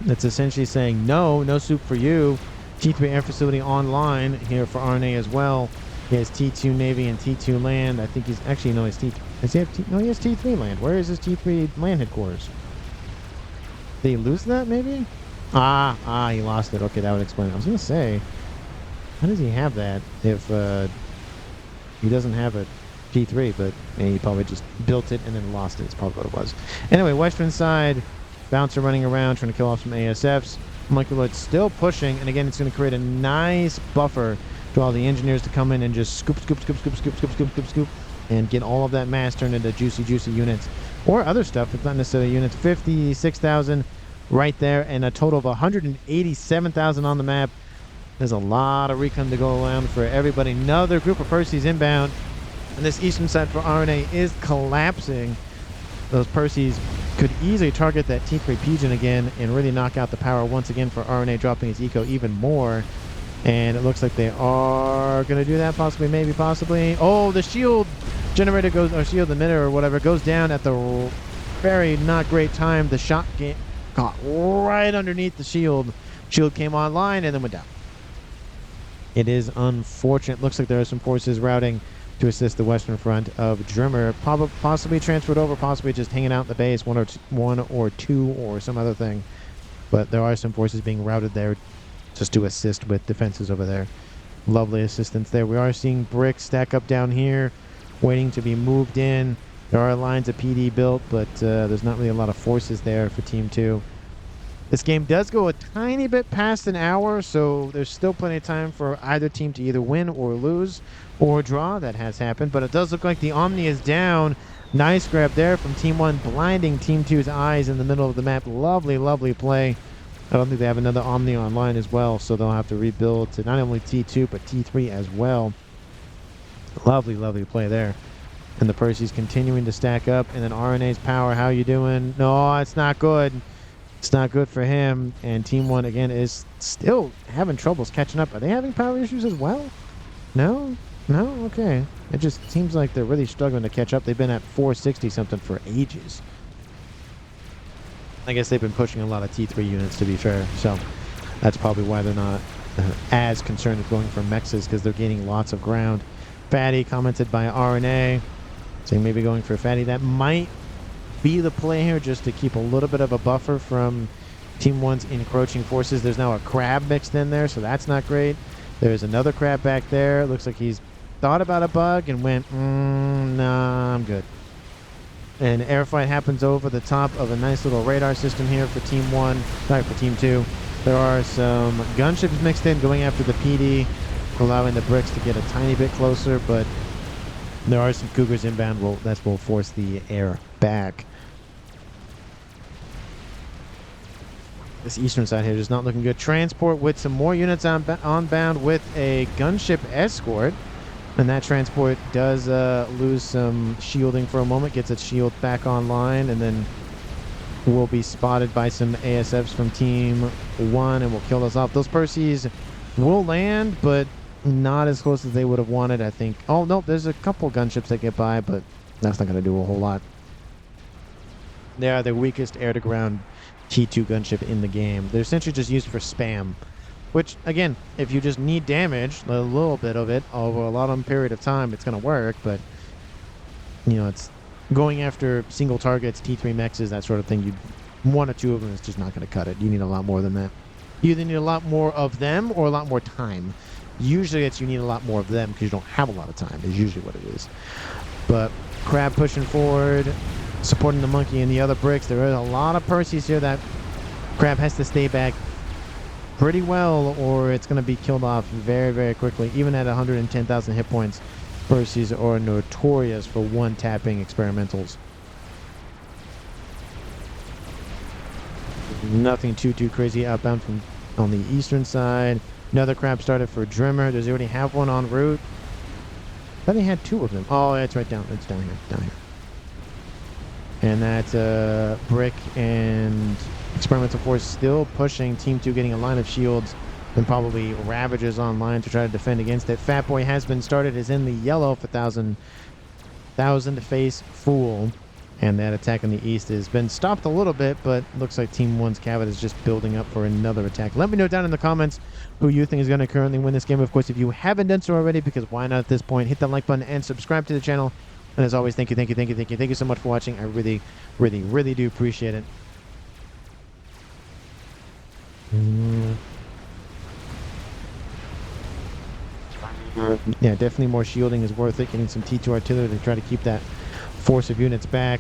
Speaker 1: That's essentially saying, no soup for you. T3 air facility online here for RNA as well. He has T2 Navy and T2 land. I think he's actually, no, he's T3. Does he have no, he has T3 land. Where is his T3 land headquarters? Did he lose that maybe? He lost it. Okay, that would explain it. I was going to say, how does he have that if he doesn't have a T3, but he probably just built it and then lost it. It's probably what it was. Anyway, western side, Bouncer running around trying to kill off some ASFs. Monkeyloid still pushing, and again, it's going to create a nice buffer to all the engineers to come in and just scoop, and get all of that mass turned into juicy units. Or other stuff, it's not necessarily units. 56,000 right there, and a total of 187,000 on the map. There's a lot of recon to go around for everybody. Another group of Percys inbound, and this eastern side for RNA is collapsing. Those Percys could easily target that T3 Pigeon again and really knock out the power once again for RNA, dropping his eco even more. And it looks like they are going to do that, possibly, maybe, possibly. Oh, the shield generator goes, or shield emitter or whatever, goes down at the very not great time. The shot caught right underneath the shield. Shield came online and then went down. It is unfortunate. Looks like there are some forces routing to assist the western front of Drimmer. Possibly transferred over, possibly just hanging out in the base, one or two or some other thing. But there are some forces being routed there just to assist with defenses over there. Lovely assistance there. We are seeing bricks stack up down here, waiting to be moved in. There are lines of PD built, but there's not really a lot of forces there for Team 2. This game does go a tiny bit past an hour, so there's still plenty of time for either team to either win or lose or draw. That has happened, but it does look like the Omni is down. Nice grab there from Team 1, blinding Team 2's eyes in the middle of the map. Lovely play. I don't think they have another Omni online as well, so they'll have to rebuild to not only T2, but T3 as well. Lovely play there. And the Percy's continuing to stack up, and then RNA's power, how you doing? No, it's not good. It's not good for him, and Team 1 again is still having troubles catching up. Are they having power issues as well? No? Okay. It just seems like they're really struggling to catch up. They've been at 460 something for ages. I guess they've been pushing a lot of T3 units, to be fair, so that's probably why they're not as concerned with going for mexes, because they're gaining lots of ground. Fatty commented by RNA, saying maybe going for Fatty. That might be the play here, just to keep a little bit of a buffer from Team 1's encroaching forces. There's now a crab mixed in there, so that's not great. There's another crab back there. Looks like he's thought about a bug and went, nah, I'm good. An airfight happens over the top of a nice little radar system here for Team 1, sorry, for Team 2. There are some gunships mixed in going after the PD, allowing the bricks to get a tiny bit closer, but there are some Cougars inbound. That will force the air back. This eastern side here is not looking good. Transport with some more units on bound with a gunship escort. And that transport does lose some shielding for a moment. Gets its shield back online. And then will be spotted by some ASFs from Team 1. And will kill those off. Those Percys will land, but not as close as they would have wanted, I think. Oh, no. There's a couple gunships that get by, but that's not going to do a whole lot. They are the weakest air-to-ground T2 gunship in the game. They're essentially just used for spam, which, again, if you just need damage, a little bit of it, over a long period of time, it's going to work, but, you know, it's going after single targets, T3 mexes, that sort of thing. One or two of them is just not going to cut it. You need a lot more than that. You either need a lot more of them or a lot more time. Usually it's you need a lot more of them because you don't have a lot of time, is usually what it is. But Crab pushing forward, supporting the monkey and the other bricks. There are a lot of Percys here. That Crab has to stay back pretty well, or it's going to be killed off very quickly. Even at 110,000 hit points, Percys are notorious for one-tapping experimentals. Nothing too crazy outbound from on the eastern side. Another crab started for Drimmer. Does he already have one en route? I thought he had two of them. Oh, it's right down. It's down here. And that's Brick and Experimental Force still pushing. Team 2 getting a line of shields and probably Ravagers online to try to defend against it. Fat Boy has been started, is in the yellow for 1,000 face Fool. And that attack on the east has been stopped a little bit, but looks like Team 1's Cavett is just building up for another attack. Let me know down in the comments who you think is going to currently win this game. Of course, if you haven't done so already, because why not at this point, hit that like button and subscribe to the channel. And as always, thank you so much for watching. I really do appreciate it. Yeah, definitely more shielding is worth it. Getting some T2 artillery to try to keep that force of units back.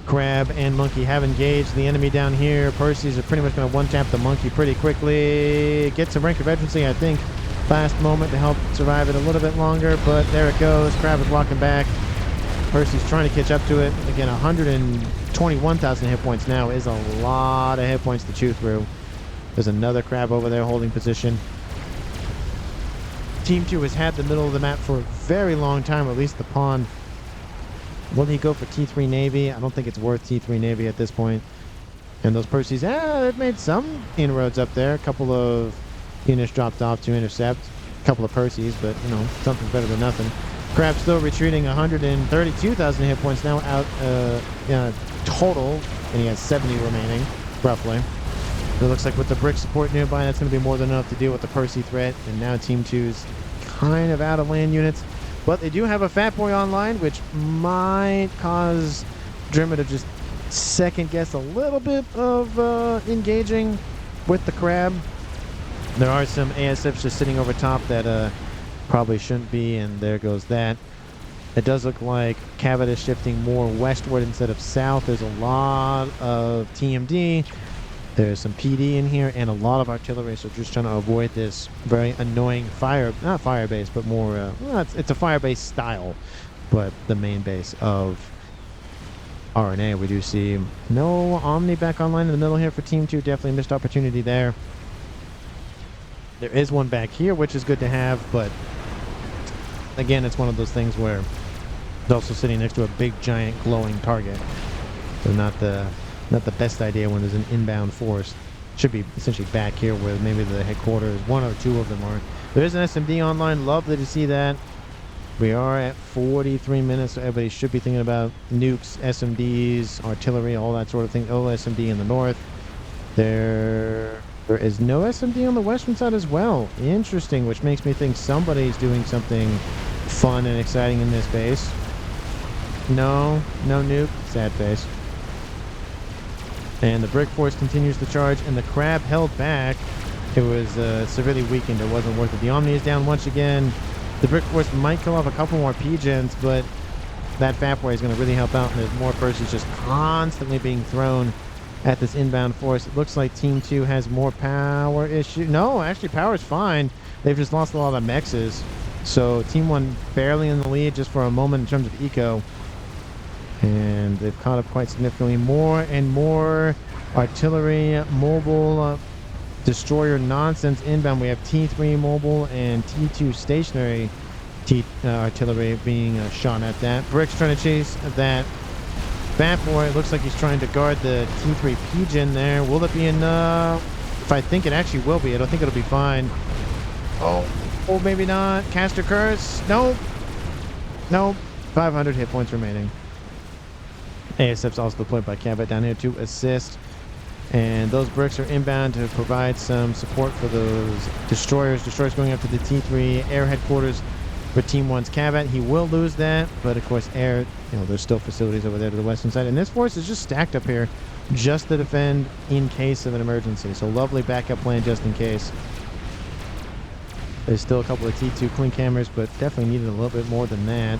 Speaker 1: Crab and Monkey have engaged the enemy down here. Percy's are pretty much going to one-tap the Monkey pretty quickly. Get some rank of veterancy, I think. Last moment to help survive it a little bit longer, but there it goes. Crab is walking back. Percy's trying to catch up to it. Again, 121,000 hit points now is a lot of hit points to chew through. There's another Crab over there holding position. Team 2 has had the middle of the map for a very long time, or at least the pawn. Will he go for T3 Navy? I don't think it's worth T3 Navy at this point. And those Percys, they've made some inroads up there. A couple of units dropped off to intercept. A couple of Percys, but, you know, something's better than nothing. Crab still retreating, 132,000 hit points now out total. And he has 70 remaining, roughly. It looks like with the brick support nearby, that's going to be more than enough to deal with the Percy threat. And now Team 2's kind of out of land units. But they do have a Fat Boy online, which might cause Drimmer to just second guess a little bit of engaging with the Crab. There are some ASFs just sitting over top that probably shouldn't be, and there goes that. It does look like Cavett is shifting more westward instead of south. There's a lot of TMD. There's some PD in here and a lot of artillery, so just trying to avoid this very annoying not fire base, but more, well, it's a fire base style, but the main base of RNA. We do see no Omni back online in the middle here for Team 2. Definitely missed opportunity there. There is one back here, which is good to have, but again, it's one of those things where it's also sitting next to a big, giant, glowing target. So not the best idea when there's an inbound force. Should be essentially back here where maybe the headquarters, one or two of them are. There is an SMD online. Lovely to see that. We are at 43 minutes, so everybody should be thinking about nukes, SMDs, artillery, all that sort of thing. Oh, SMD in the north. There is no SMD on the western side as well. Interesting, which makes me think somebody's doing something fun and exciting in this base. No nuke. Sad face. And the Brick Force continues to charge, and the Crab held back. It was severely weakened. It wasn't worth it. The Omni is down once again. The Brick Force might kill off a couple more P-Gens, but that Fat Boy is going to really help out, and there's more Percys just constantly being thrown at this inbound force. It looks like Team 2 has more power issue. No, actually, power's fine. They've just lost a lot of mexes. So Team 1 barely in the lead just for a moment in terms of eco. And they've caught up quite significantly. More and more artillery, mobile, destroyer nonsense inbound. We have T3 mobile and T2 stationary artillery being shot at that. Brick's trying to chase that Fat Boy. It looks like he's trying to guard the T3 P-Gen there. Will it be enough? I think it actually will be. I don't think it'll be fine. Oh, maybe not. Caster Curse. Nope. 500 hit points remaining. ASF's also deployed by Cavett down here to assist. And those bricks are inbound to provide some support for those destroyers. Destroyers going up to the T3 air headquarters for Team 1's Cavett. He will lose that, but of course air, there's still facilities over there to the western side. And this force is just stacked up here just to defend in case of an emergency. So lovely backup plan just in case. There's still a couple of T2 clink hammers, but definitely needed a little bit more than that.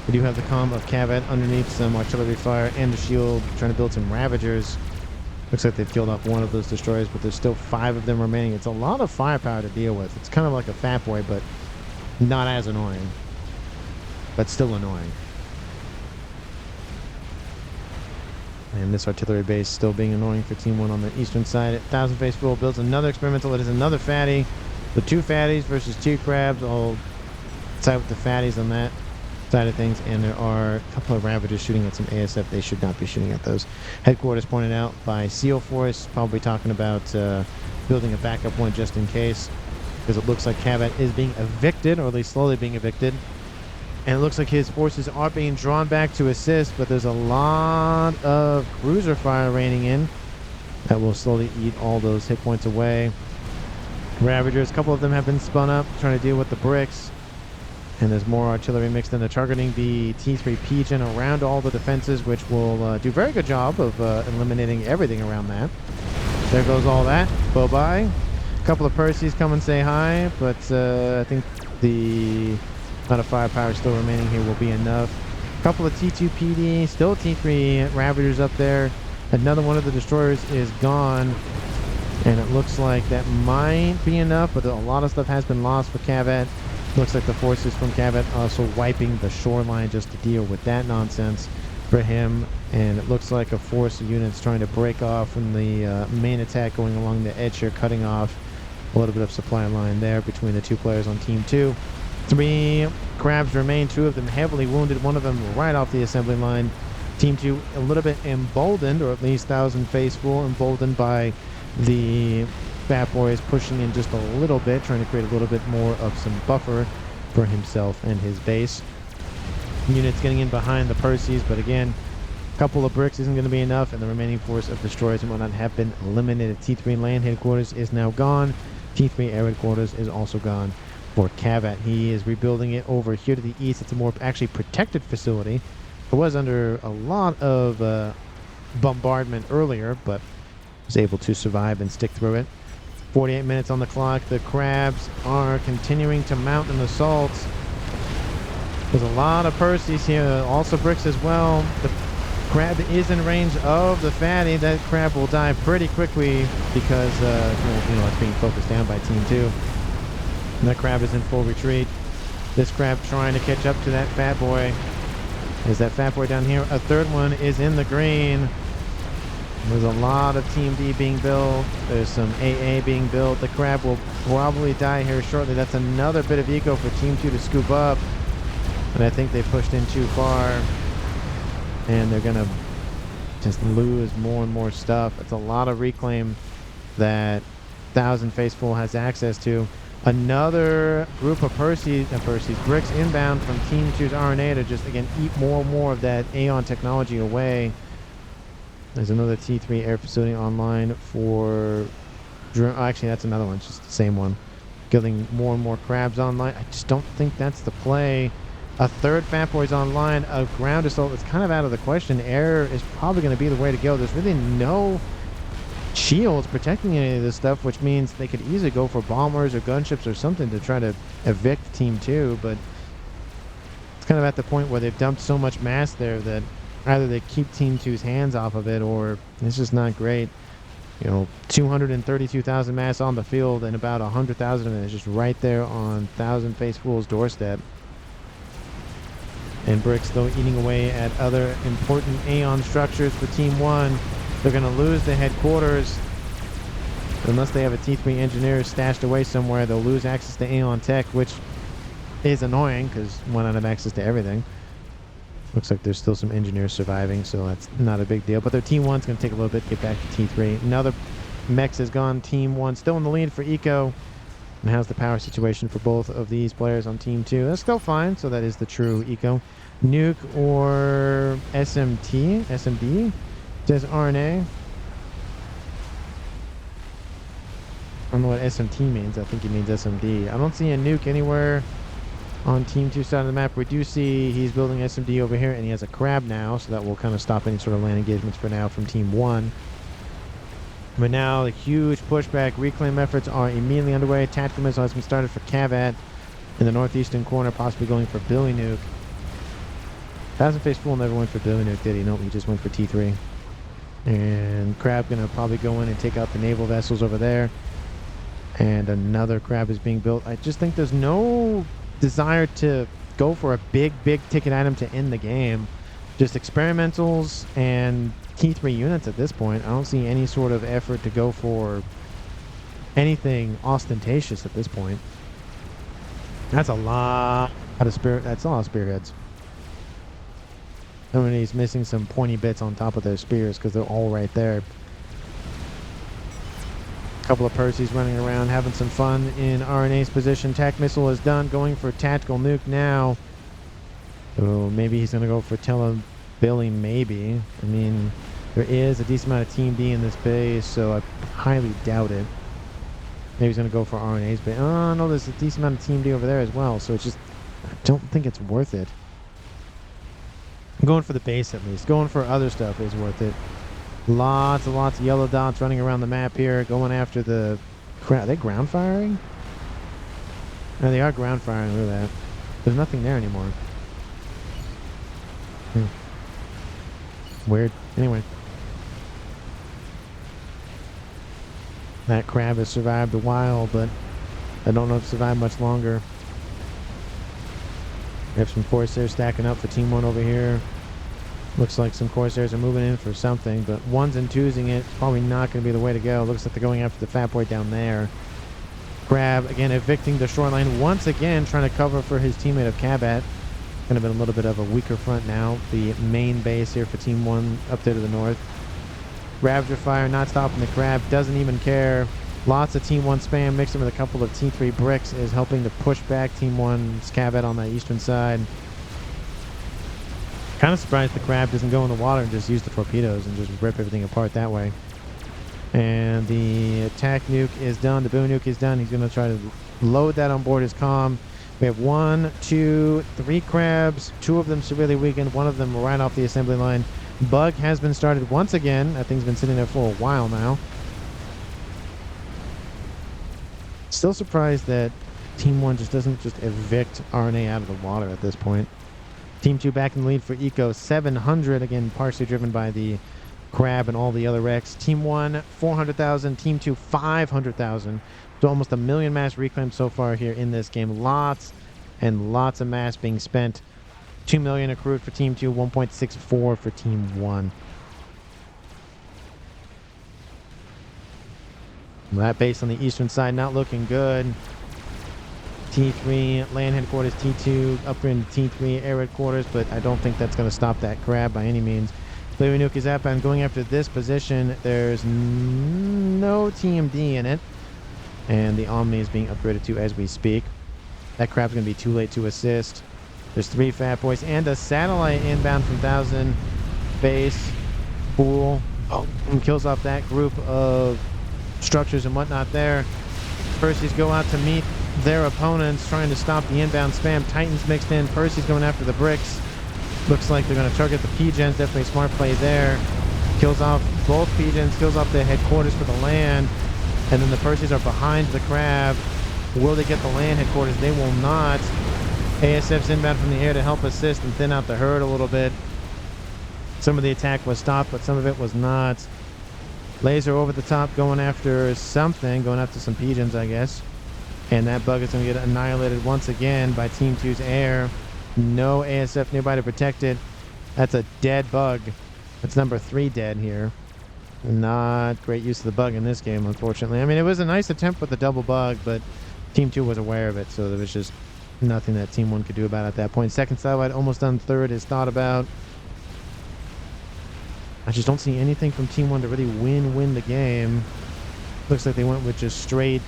Speaker 1: We do have the comm of Cavett underneath some artillery fire and the shield, trying to build some Ravagers. Looks like they've killed off one of those destroyers, but there's still 5 of them remaining. It's a lot of firepower to deal with. It's kind of like a Fat Boy, but not as annoying. But still annoying. And this artillery base still being annoying for Team 1 on the eastern side. 1,000 Faithful builds another experimental. It is another fatty. So 2 fatties versus 2 crabs. I'll side with the fatties on that side of things. And there are a couple of Ravagers shooting at some ASF. They should not be shooting at those. Headquarters pointed out by Seal Force. Probably talking about building a backup one just in case. Because it looks like Cavat is being evicted, or at least slowly being evicted. And it looks like his forces are being drawn back to assist, but there's a lot of cruiser fire raining in that will slowly eat all those hit points away. Ravagers, a couple of them have been spun up, trying to deal with the bricks. And there's more artillery mixed in. They're targeting the T3 Pigeon around all the defenses, which will do a very good job of eliminating everything around that. There goes all that. Bye-bye. A couple of Perseus come and say hi, but I think the amount of firepower still remaining here will be enough. A couple of T2 PD, still T3 Ravagers up there. Another one of the destroyers is gone, and it looks like that might be enough, but a lot of stuff has been lost for Cavat. Looks like the forces from Cavat also wiping the shoreline just to deal with that nonsense for him. And it looks like a force of units trying to break off from the main attack going along the edge here, cutting off a little bit of supply line there between the 2 players on Team 2. 3 crabs remain, 2 of them heavily wounded, 1 of them right off the assembly line. Team 2 a little bit emboldened, or at least 1,000 Faithful emboldened by the Fat Boys pushing in just a little bit, trying to create a little bit more of some buffer for himself and his base. Units getting in behind the Perseus, but again, a couple of bricks isn't going to be enough, and the remaining force of destroyers and whatnot have been eliminated. T3 land headquarters is now gone. T3 air headquarters is also gone for Cavat. He is rebuilding it over here to the east. It's a more actually protected facility. It was under a lot of bombardment earlier, but was able to survive and stick through it. 48 minutes on the clock. The crabs are continuing to mount an assault. There's a lot of Perseus here, also bricks as well. The crab is in range of the fatty. That crab will die pretty quickly because it's being focused down by Team 2. And that crab is in full retreat. This crab trying to catch up to that fat boy. Is that fat boy down here? A third one is in the green. There's a lot of Team D being built. There's some AA being built. The crab will probably die here shortly. That's another bit of eco for Team 2 to scoop up. And I think they pushed in too far. And they're going to just lose more and more stuff. It's a lot of reclaim that 1,000 Faithful has access to. Another group of Perseus bricks inbound from Team 2's RNA to just, again, eat more and more of that Aeon technology away. There's another T3 air facility online for... actually, that's another one. It's just the same one. Getting more and more crabs online. I just don't think that's the play. A third Fat Boy's online. A ground assault is kind of out of the question. Air is probably going to be the way to go. There's really no shields protecting any of this stuff, which means they could easily go for bombers or gunships or something to try to evict Team 2, but it's kind of at the point where they've dumped so much mass there that either they keep Team 2's hands off of it, or it's just not great. 232,000 mass on the field, and about 100,000 of it is just right there on 1,000 Faithful's doorstep. And bricks, though, eating away at other important Aeon structures for Team 1. They're going to lose the headquarters. Unless they have a T3 engineer stashed away somewhere, they'll lose access to Aeon tech, which is annoying because one don't have access to everything. Looks like there's still some engineers surviving, so that's not a big deal. But their Team 1's going to take a little bit to get back to T3. Another Mex is gone. Team 1 still in the lead for Eco. And how's the power situation for both of these players on Team 2? That's still fine, so that is the true Eco. Nuke or SMT? SMD? Says RNA. I don't know what SMT means. I think it means SMD. I don't see a Nuke anywhere on Team 2 side of the map. We do see he's building SMD over here, and he has a crab now, so that will kind of stop any sort of land engagements for now from Team 1. But now the huge pushback reclaim efforts are immediately underway. Tactical missile has been started for Cavat in the northeastern corner, possibly going for Billy Nuke. 1,000 Faithful never went for Billy Nuke, did he? Nope, he just went for T3. And Crab gonna probably go in and take out the naval vessels over there. And another Crab is being built. I just think there's no desire to go for a big ticket item to end the game. Just experimentals and T3 units at this point. I don't see any sort of effort to go for anything ostentatious at this point. That's a lot of spear. That's a lot of spearheads. Somebody's missing some pointy bits on top of their spears because they're all right there. A couple of Percys running around having some fun in RNA's position. Tac missile is done. Going for tactical nuke now. So maybe he's going to go for Billy, maybe. I mean, there is a decent amount of Team D in this base, so I highly doubt it. Maybe he's going to go for RNA's base. Oh, no, there's a decent amount of Team D over there as well, so it's just, I don't think it's worth it. Going for the base at least. Going for other stuff is worth it. Lots and lots of yellow dots running around the map here, going after the crowd. Are they ground firing? No, they are ground firing. Look at that. There's nothing there anymore. Weird. Anyway. That crab has survived a while, but I don't know if it survived much longer. We have some Corsairs stacking up for Team 1 over here. Looks like some Corsairs are moving in for something, but ones and twosing it. It's probably not going to be the way to go. Looks like they're going after the Fat Boy down there. Crab, again, evicting the shoreline. Once again, trying to cover for his teammate of Cabat. Kind of been a little bit of a weaker front now. The main base here for Team 1 up there to the north. Ravager fire, not stopping the Crab. Doesn't even care. Lots of Team 1 spam mixed in with a couple of T3 bricks is helping to push back Team 1's Cabat on that eastern side. Kind of surprised the Crab doesn't go in the water and just use the torpedoes and just rip everything apart that way. And the attack nuke is done. The boom nuke is done. He's going to try to load that on board his comm. We have 1, 2, 3 Crabs. 2 of them severely weakened. 1 of them right off the assembly line. Bug has been started once again. That thing's been sitting there for a while now. Still surprised that Team 1 just doesn't just evict RNA out of the water at this point. Team 2 back in the lead for Eco 700. Again, partially driven by the Crab and all the other wrecks. Team 1, 400,000. Team 2, 500,000. So almost 1 million mass reclaimed so far here in this game. Lots and lots of mass being spent. 2 million accrued for Team 2, 1.64 for Team 1. That base on the eastern side not looking good. T3 land headquarters, T2 upgrading T3 air headquarters, but I don't think that's going to stop that Crab by any means. Flavor Nuke is outbound going after this position. There's no TMD in it. And the Omni is being upgraded to as we speak. That Crab's going to be too late to assist. There's 3 Fat Boys and a satellite inbound from 1000 base. Fool. Oh, and kills off that group of structures and whatnot there. Percy's go out to meet their opponents, trying to stop the inbound spam. Titans mixed in. Percy's going after the bricks. Looks like they're going to target the P-Gens. Definitely a smart play there. Kills off both P-Gens, kills off the headquarters for the land. And then the Percys are behind the Crab. Will they get the land headquarters? They will not. ASF's inbound from the air to help assist and thin out the herd a little bit. Some of the attack was stopped, but some of it was not. Laser over the top going after something, going after some P-Gens, I guess. And that bug is going to get annihilated once again by Team 2's air. No ASF nearby to protect it. That's a dead bug. That's number 3 dead here. Not great use of the bug in this game, unfortunately. I mean, it was a nice attempt with the double bug, but Team 2 was aware of it, so there was just nothing that Team 1 could do about it at that point. Second satellite almost done. Third is thought about. I just don't see anything from Team 1 to really win the game. Looks like they went with just straight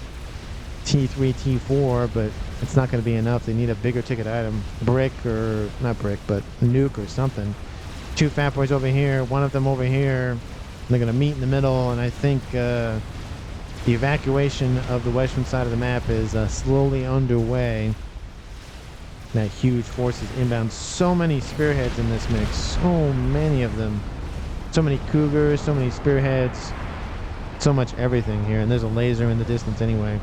Speaker 1: T3, T4, but it's not going to be enough. They need a bigger ticket item. Brick, or not brick, but nuke or something. 2 Fat Boys over here, 1 of them over here. They're going to meet in the middle, and I think the evacuation of the western side of the map is slowly underway. That huge force is inbound. So many spearheads in this mix. So many of them. So many Cougars, so many spearheads. So much everything here. And there's a laser in the distance anyway.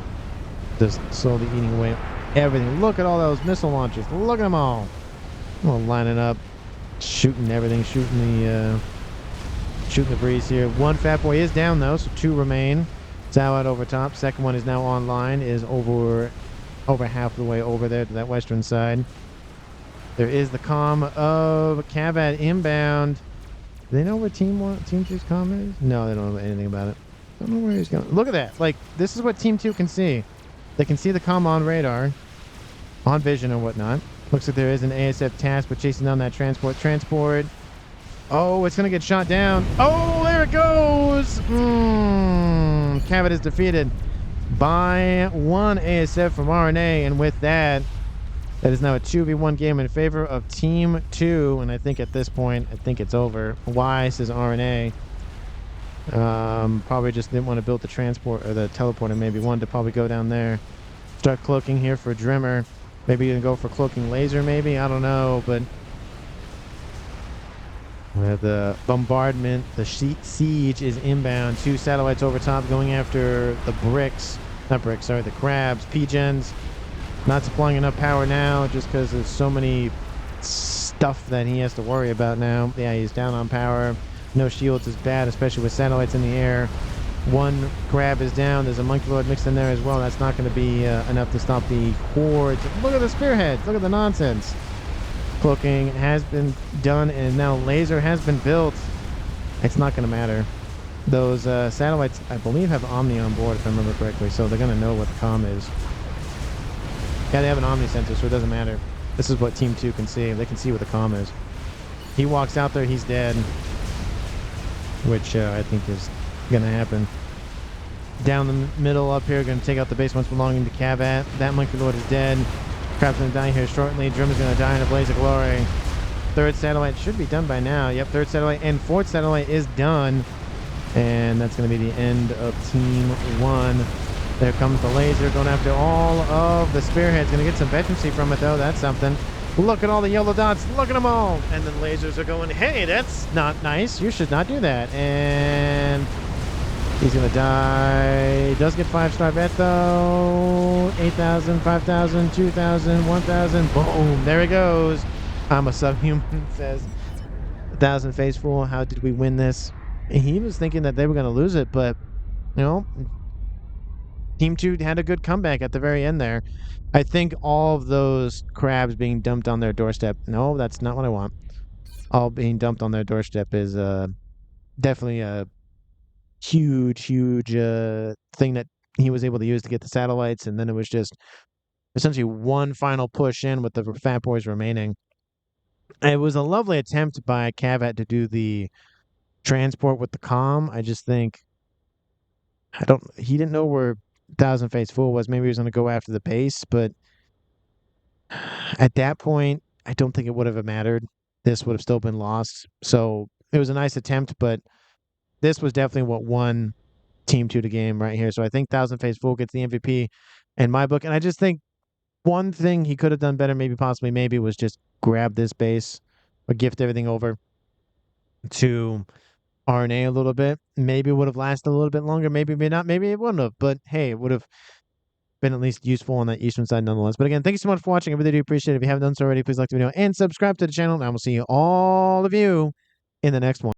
Speaker 1: Just slowly eating away everything. Look at all those missile launchers. Look at them all. All lining up. Shooting everything. Shooting the breeze here. 1 Fat Boy is down though, so 2 remain. Zao out over top. Second one is now online. Is over half the way over there to that western side. There is the comm of Cavat inbound. Do they know where Team 2's comm is? No, they don't know anything about it. Don't know where he's going. Look at that. Like, this is what Team 2 can see. They can see the comm on radar, on vision or whatnot. Looks like there is an ASF task with chasing down that transport. Oh, it's going to get shot down. Oh, there it goes. Cavett is defeated by one ASF from RNA. And with that, that is now a 2v1 game in favor of Team 2. And I think at this point, I think it's over. Why, says RNA. Probably just didn't want to build the transport or the teleporter. Maybe wanted to probably go down there. Start cloaking here for Drimmer. Maybe you can go for cloaking laser, maybe. I don't know, but the bombardment, the siege is inbound. 2 satellites over top going after the the crabs. P-gens not supplying enough power now just because there's so many stuff that he has to worry about now. Yeah, he's down on power. No shields is bad, especially with satellites in the air. 1 crab is down. There's a monkey lord mixed in there as well. That's not going to be enough to stop the hordes. Look at the spearheads. Look at the nonsense. Cloaking has been done, and now laser has been built. It's not going to matter. Those satellites, I believe, have Omni on board, if I remember correctly, so they're going to know what the comm is. Yeah, they have an Omni sensor, so it doesn't matter. This is what Team 2 can see. They can see what the comm is. He walks out there, he's dead. Which I think is going to happen. Down the middle up here, going to take out the base once belonging to Cavett. That monkey lord is dead. Crab's going to die here shortly. Drimmer's going to die in a blaze of glory. 3rd satellite should be done by now. Yep, 3rd satellite and 4th satellite is done. And that's going to be the end of Team 1. There comes the laser going after all of the spearheads. Going to get some veterancy from it, though. That's something. Look at all the yellow dots. Look at them all. And then lasers are going, hey, that's not nice. You should not do that. And he's going to die. Does get 5-star vet, though. 8,000, 5,000, 2,000, 1,000. Boom. There he goes. I'm a subhuman, says 1,000 face fool. How did we win this? He was thinking that they were going to lose it, but, you know, Team 2 had a good comeback at the very end there. I think all of those crabs being dumped on their doorstep. No, that's not what I want. All being dumped on their doorstep is definitely a huge thing that he was able to use to get the satellites. And then it was just essentially one final push in with the Fat Boys remaining. It was a lovely attempt by Cavett to do the transport with the comm. I just think he didn't know where 1,000 Face Fool was. Maybe he was going to go after the base, but at that point, I don't think it would have mattered. This would have still been lost. So it was a nice attempt, but this was definitely what won Team 2 the game right here. So I think 1,000 Face Fool gets the MVP in my book. And I just think one thing he could have done better, maybe was just grab this base or gift everything over to RNA a little bit. Maybe it would have lasted a little bit longer. Maybe not. Maybe it wouldn't have. But hey, it would have been at least useful on that eastern side nonetheless. But again, thank you so much for watching. I really do appreciate it. If you haven't done so already, please like the video and subscribe to the channel. And I will see all of you in the next one.